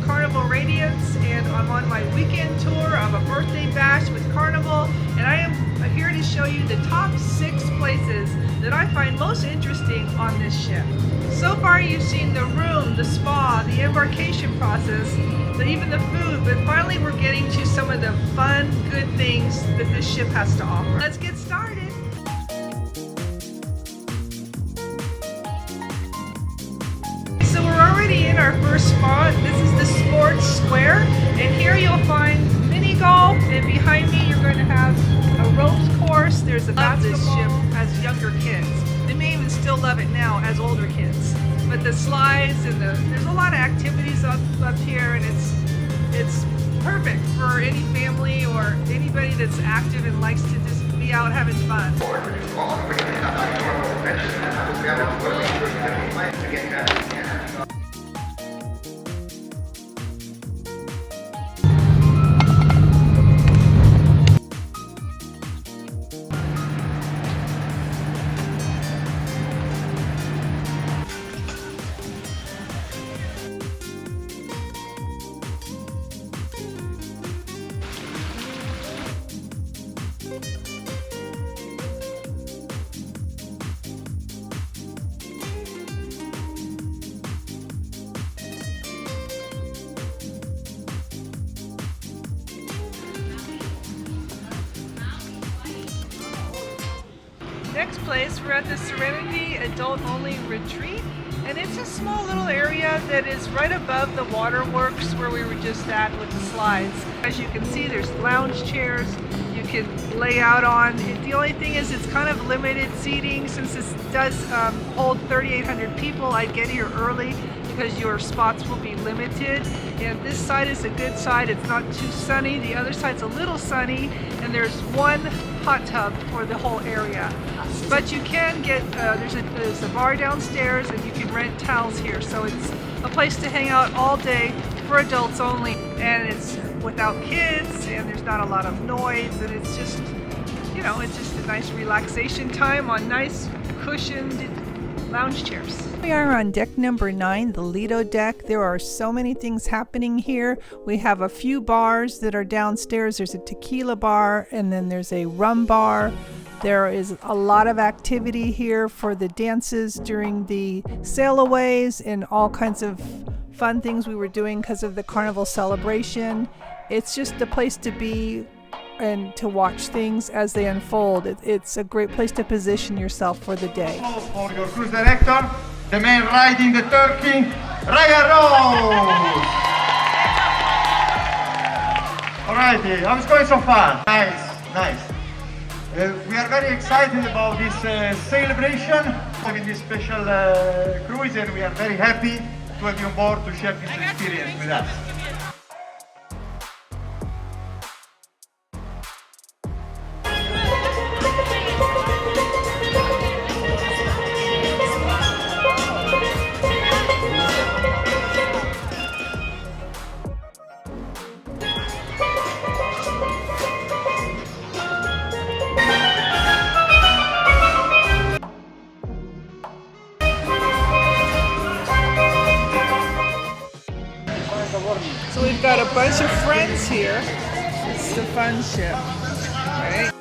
Carnival Radiance, and I'm on my weekend tour of a birthday bash with Carnival, and I am here to show you the top 6 places that I find most interesting on this ship. So far you've seen the room, the spa, the embarkation process, even the food, but finally we're getting to some of the fun, good things that this ship has to offer. Let's get started. So we're already in our first spot. This is the Sports Square, and here you'll find mini golf, and behind me you're going to have a ropes course. There's a basketball. This ship as younger kids. They may even still love it now as older kids. But the slides and there's a lot of activities up here, and it's perfect for any family or anybody that's active and likes to just be out having fun. Next place, we're at the Serenity Adult Only Retreat, and it's a small little area that is right above the waterworks where we were just at with the slides. As you can see, there's lounge chairs you can lay out on. The only thing is it's kind of limited seating. Since this does hold 3,800 people, I'd get here early because your spots will be limited. And this side is a good side. It's not too sunny. The other side's a little sunny, and there's one hot tub for the whole area. But you can get, there's a bar downstairs, and you can rent towels here. So it's a place to hang out all day for adults only. And it's without kids, and there's not a lot of noise, and it's just, you know, it's just a nice relaxation time on nice cushioned lounge chairs. We are on deck number 9, the Lido Deck. There are so many things happening here. We have a few bars that are downstairs. There's a tequila bar, and then there's a rum bar. There is a lot of activity here for the dances during the sail-aways and all kinds of fun things we were doing because of the Carnival celebration. It's just a place to be and to watch things as they unfold. It's a great place to position yourself for the day. For your cruise director, the man riding the turkey, Ryan Rose! Alrighty, how is going so far? Nice. We are very excited about this celebration, having this special cruise, and we are very happy to have you on board to share this experience with us. So we've got a bunch of friends here. It's the fun ship, right?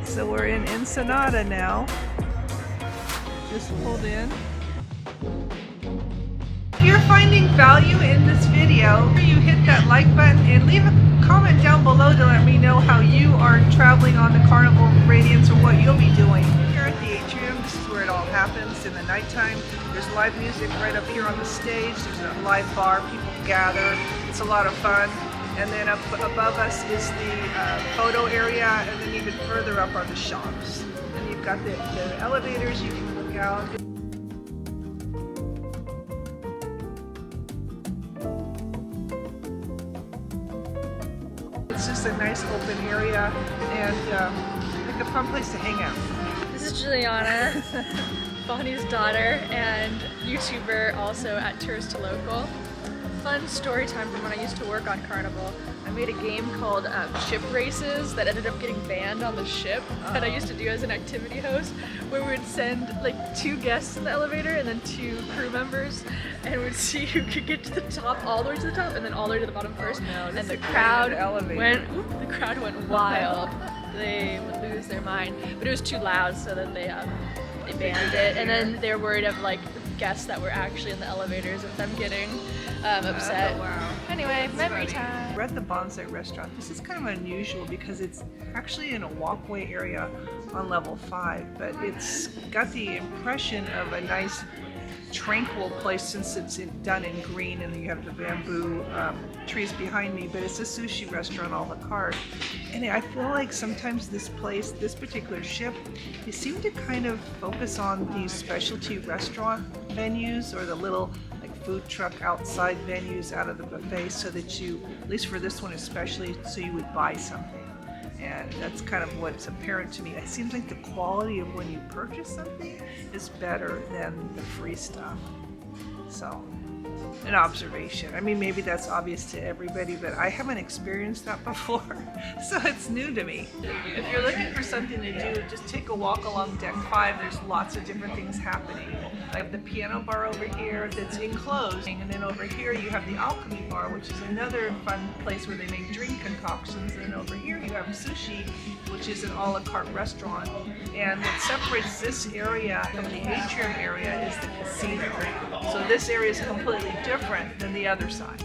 So we're in Ensenada now. Just pulled in. If you're finding value in this video, you hit that like button and leave a comment down below to let me know how you are traveling on the Carnival Radiance or what you'll be doing. Here at the Atrium, this is where it all happens in the nighttime. There's live music right up here on the stage. There's a live bar, people gather. It's a lot of fun. And then up above us is the photo area, and then even further up are the shops. And you've got the elevators, you can look out. It's just a nice open area and like a fun place to hang out. This is Juliana, Bonnie's daughter and YouTuber also at Tourist to Local. Fun story time from when I used to work on Carnival. I made a game called Ship Races that ended up getting banned on the ship that I used to do as an activity host, where we would send like 2 guests in the elevator and then 2 crew members, and we'd see who could get to the top, all the way to the top, and then all the way to the bottom first. And the crowd went wild. They would lose their mind, but it was too loud, so then they banned it. And then they're worried of like guests that were actually in the elevators of them getting upset. Oh, wow. Anyway, memory time. We're at the BONSAI restaurant. This is kind of unusual because it's actually in a walkway area on level 5, but it's got the impression of a nice tranquil place since it's done in green and you have the bamboo trees behind me, but it's a sushi restaurant a la carte. And I feel like sometimes this place, this particular ship, they seem to kind of focus on these specialty restaurant venues or the little like food truck outside venues out of the buffet, so that you, at least for this one especially, so you would buy something. And that's kind of what's apparent to me. It seems like the quality of when you purchase something is better than the free stuff. So, an observation. I mean, maybe that's obvious to everybody, but I haven't experienced that before, so it's new to me. If you're looking for something to do, just take a walk along deck 5. There's lots of different things happening. I have the piano bar over here that's enclosed, and then over here you have the Alchemy Bar, which is another fun place where they make drink concoctions, and over here you have SUSHI, which is an a la carte restaurant. And what separates this area from the Atrium area is the casino. So this area is completely different than the other side.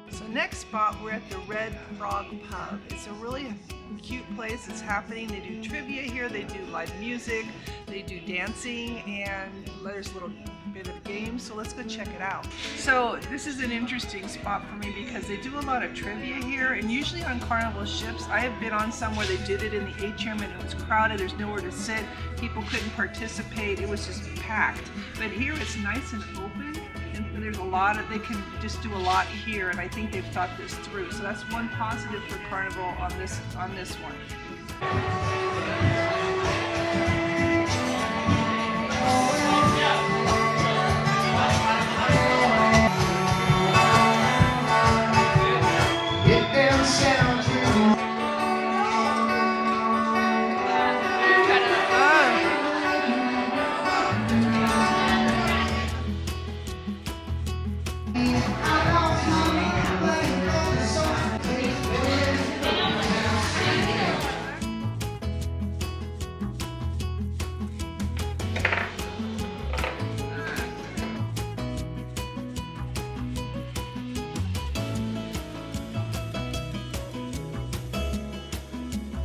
So next spot, we're at the Red Frog Pub. It's a really cute place. It's happening. They do trivia here, they do live music, they do dancing, and there's a little bit of games, so let's go check it out. So this is an interesting spot for me because they do a lot of trivia here, and usually on Carnival ships, I have been on some where they did it in the Atrium and it was crowded, there's nowhere to sit, people couldn't participate, it was just packed. But here it's nice and open, and there's a lot of, they can just do a lot here, and I think they've thought this through. So that's one positive for Carnival on this one.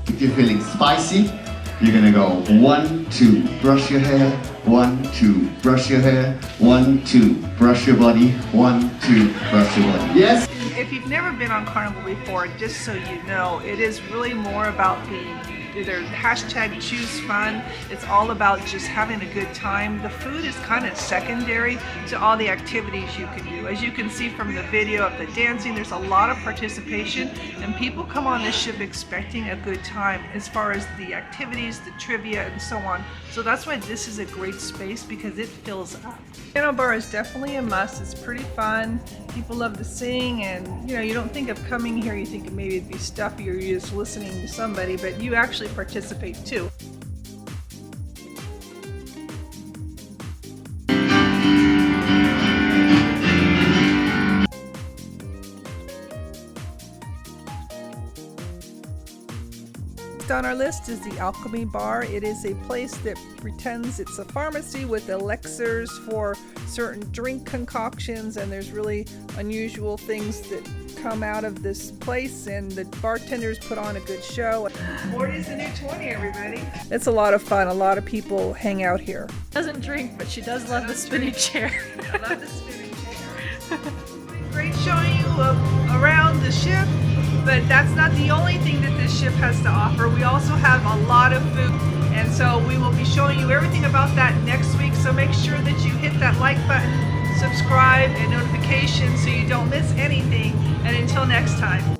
If you're feeling spicy, you're gonna go 1, 2, brush your hair, 1, 2, brush your hair, 1, 2, brush your body, 1, 2, brush your body. Yes? If you've never been on Carnival before, just so you know, it is really more about their hashtag choose fun. It's all about just having a good time. The food is kind of secondary to all the activities you can do. As you can see from the video of the dancing, there's a lot of participation, and people come on this ship expecting a good time as far as the activities, the trivia, and so on. So that's why this is a great space, because it fills up. Piano bar is definitely a must. It's pretty fun. People love to sing, and you don't think of coming here, you think maybe it'd be stuffy or you're just listening to somebody, but you actually participate too. On our list is the Alchemy Bar. It is a place that pretends it's a pharmacy with elixirs for certain drink concoctions, and there's really unusual things that come out of this place, and the bartenders put on a good show. 40 is the new 20, everybody. It's a lot of fun. A lot of people hang out here. Doesn't drink, but she does love the spinning chair. I love the spinning chair. Great showing you around the ship, but that's not the only thing that this ship has to offer. We also have a lot of food, and so we will be showing you everything about that next week. So make sure that you hit that like button, subscribe, and notifications so you don't miss anything. And until next time.